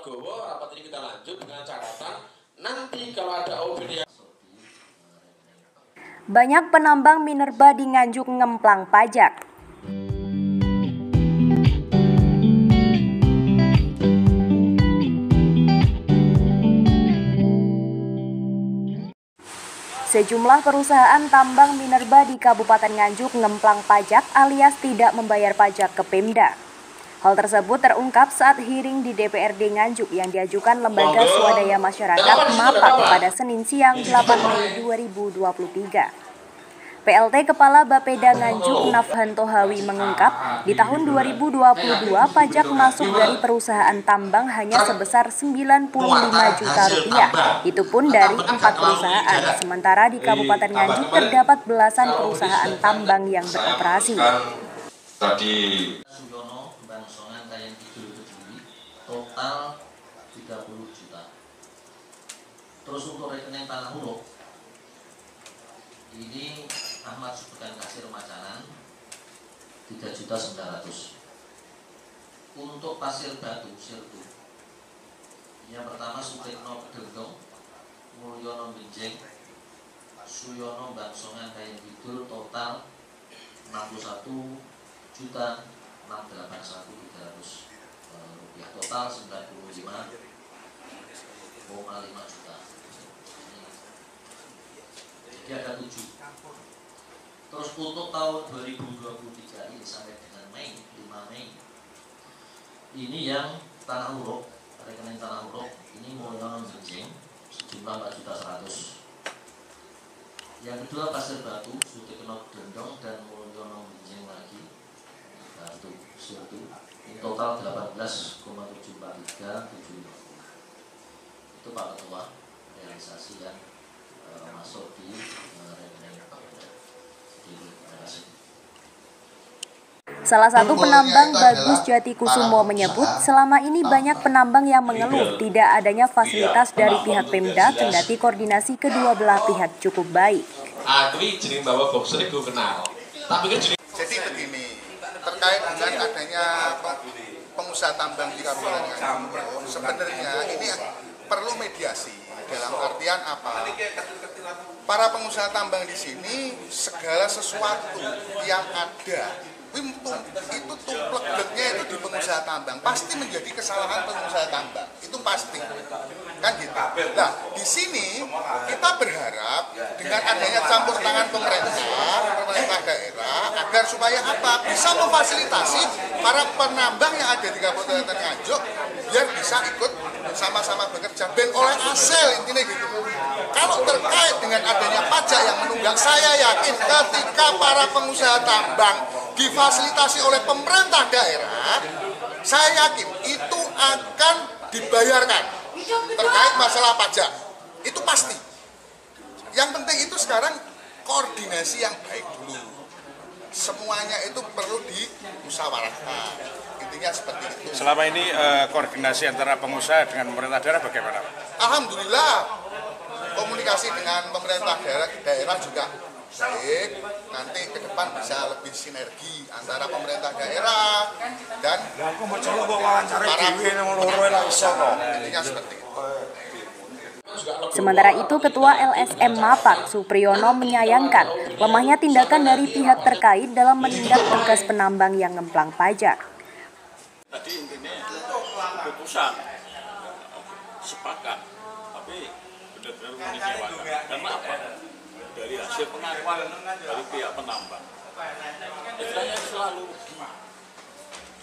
legowo, rapat ini kita lanjut dengan catatan nanti kalau ada opini. Banyak penambang minerba di Nganjuk ngemplang pajak. Sejumlah perusahaan tambang minerba di Kabupaten Nganjuk ngemplang pajak alias tidak membayar pajak ke Pemda. Hal tersebut terungkap saat hearing di DPRD Nganjuk yang diajukan Lembaga Swadaya Masyarakat MAPAK pada Senin siang 8 Mei 2023. PLT Kepala Bapeda Nganjuk Nafhanto Hawi mengungkap, di tahun 2022 pajak masuk dari perusahaan tambang hanya sebesar 95 juta rupiah. Itu pun dari 4 perusahaan, sementara di Kabupaten Nganjuk terdapat belasan perusahaan tambang yang beroperasi. Tadi total 30 juta. Terus untuk rekening tanah huruf ini Ahmad Subhan Kasir Macanan 3.900.000. Untuk pasir batu Sirtu, yang pertama Sutikno Kedendong, Mulyono Benjeng, Suyono Bangsongan Kayen Kidul total 61.681.300 rupiah, total 95,5 juta. Jadi ada 7. Terus untuk tahun 2023 ini sampai dengan Mei, 5 Mei, ini yang tanah huruf, rekening tanah huruf, ini Mulyono Benjeng sejumlah 4.100.000. Yang kedua pasir batu, Sutikno Kedendong dan Mulyono Benjeng lagi, batu Sirtu, ini total 18,74375. Itu Pak Ketua realisasi yang masuk di rekening Bapeda. Salah satu penambang Bagus Jatikusumo menyebut selama ini banyak penambang yang mengeluh tidak adanya fasilitas dari pihak Pemda kendati koordinasi kedua belah pihak cukup baik. Jadi begini, terkait dengan adanya pengusaha tambang di Kabupaten Nganjuk, sebenarnya ini perlu mediasi. Dalam artian apa? Para pengusaha tambang di sini segala sesuatu yang ada itu tumplek-tumpleknya itu di pengusaha tambang pasti menjadi kesalahan pengusaha tambang, itu pasti kan gitu. Nah di sini kita berharap dengan adanya campur tangan pemerintah daerah agar supaya apa bisa memfasilitasi para penambang yang ada di Kabupaten Nganjuk biar bisa ikut sama-sama bekerja ben oleh hasil intinya gitu. Kalau terkait dengan adanya pajak yang menunggak, saya yakin ketika para pengusaha tambang difasilitasi oleh pemerintah daerah, saya yakin itu akan dibayarkan terkait masalah pajak. Itu pasti. Yang penting itu sekarang koordinasi yang baik dulu. Semuanya itu perlu dimusyawarahkan. Intinya seperti itu. Selama ini koordinasi antara pengusaha dengan pemerintah daerah bagaimana? Alhamdulillah komunikasi dengan pemerintah daerah juga baik. Nanti ke depan bisa lebih sinergi antara pemerintah daerah dan intinya seperti itu. Sementara itu, Ketua LSM MAPAK Supriyono menyayangkan lemahnya tindakan dari pihak terkait dalam menindak tugas penambang yang ngemplang pajak. Tadi intinya keputusan sepakat, tapi benar-benar mengecewakan. Karena apa? Dari hasil pengakuan dari pihak penambang, istilahnya selalu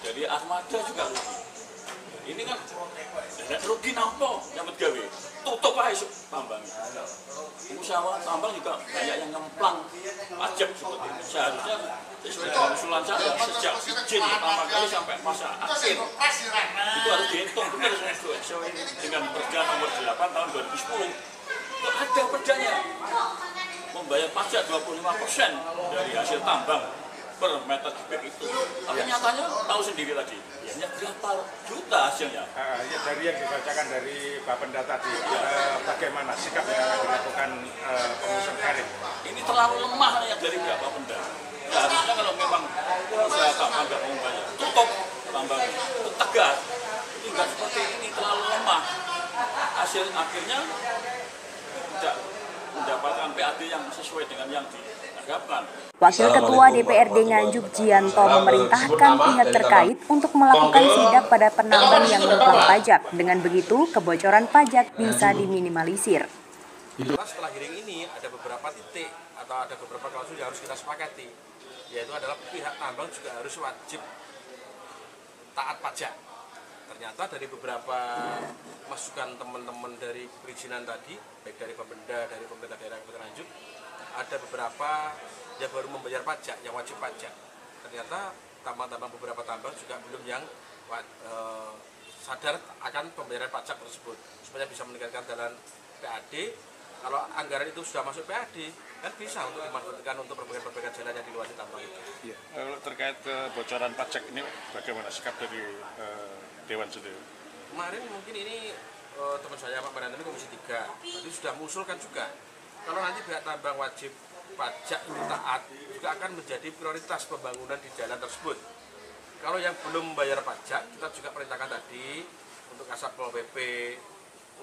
dari armada juga rugi. Ini kan rugi nampo yang gawe tutup aja tambang. Pengusaha tambang juga banyak yang ngemplang pajak seperti itu. Seharusnya usulan saya sejak izin pertama kali sampai masa akhir itu harus dihitung benar dengan Perda nomor 8 tahun 2010. Itu ada perdanya membayar pajak 25% dari hasil tambang per meter kubik itu. Tapi nyatanya tahu sendiri tadi, hanya berapa juta hasilnya. Ya, dari yang dibacakan dari Bapenda tadi, bagaimana sikap yang akan dilakukan pengusaha karet? Ini terlalu lemah ya dari pihak Bapenda. Ya, harusnya kalau memang usaha tambang nggak mau bayar, tutup tambang, tegas. Ini nggak seperti ini, terlalu lemah. hasil akhirnya tidak mendapatkan PAD yang sesuai dengan yang diharapkan. Wakil Ketua DPRD Nganjuk Jianto memerintahkan pihak terkait untuk melakukan sidak pada penambang yang memplang pajak. Dengan begitu, kebocoran pajak bisa diminimalisir. Setelah hearing ini ada beberapa titik atau ada beberapa klausul yang harus kita sepakati, yaitu adalah pihak tambang juga harus wajib taat pajak. Ternyata dari beberapa masukan teman-teman dari perizinan tadi, baik dari Bapenda, dari pemerintah daerah Kabupaten Nganjuk, ada beberapa yang baru membayar pajak, yang wajib pajak. Ternyata tambang-tambang beberapa tambang juga belum yang sadar akan pembayaran pajak tersebut, supaya bisa meningkatkan jalan PAD. Kalau anggaran itu sudah masuk PAD, kan bisa untuk dimanfaatkan untuk perbaikan jalan yang di luar tambang itu. Iya. Kalau terkait kebocoran pajak ini, bagaimana sikap dari Dewan sendiri? Kemarin mungkin ini teman saya Pak Manandani Komisi 3 tadi sudah mengusulkan juga, kalau nanti pihak tambang wajib pajak itu taat, juga akan menjadi prioritas pembangunan di jalan tersebut. Kalau yang belum membayar pajak, kita juga perintahkan tadi untuk Kasatpol PP,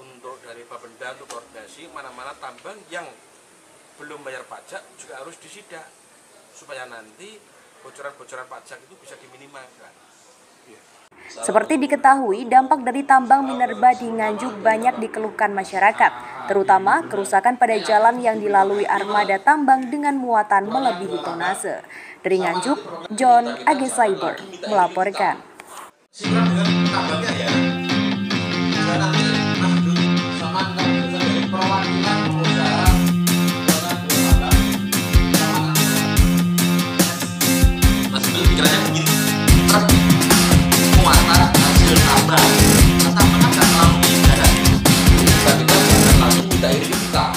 untuk dari Bapenda untuk koordinasi mana-mana tambang yang belum bayar pajak juga harus disidak supaya nanti bocoran-bocoran pajak itu bisa diminimalkan. Seperti diketahui, dampak dari tambang minerba di Nganjuk banyak dikeluhkan masyarakat, terutama kerusakan pada jalan yang dilalui armada tambang dengan muatan melebihi tonase. Dari Nganjuk, John Age Cyber melaporkan. Tapi kan langsung minta ini kita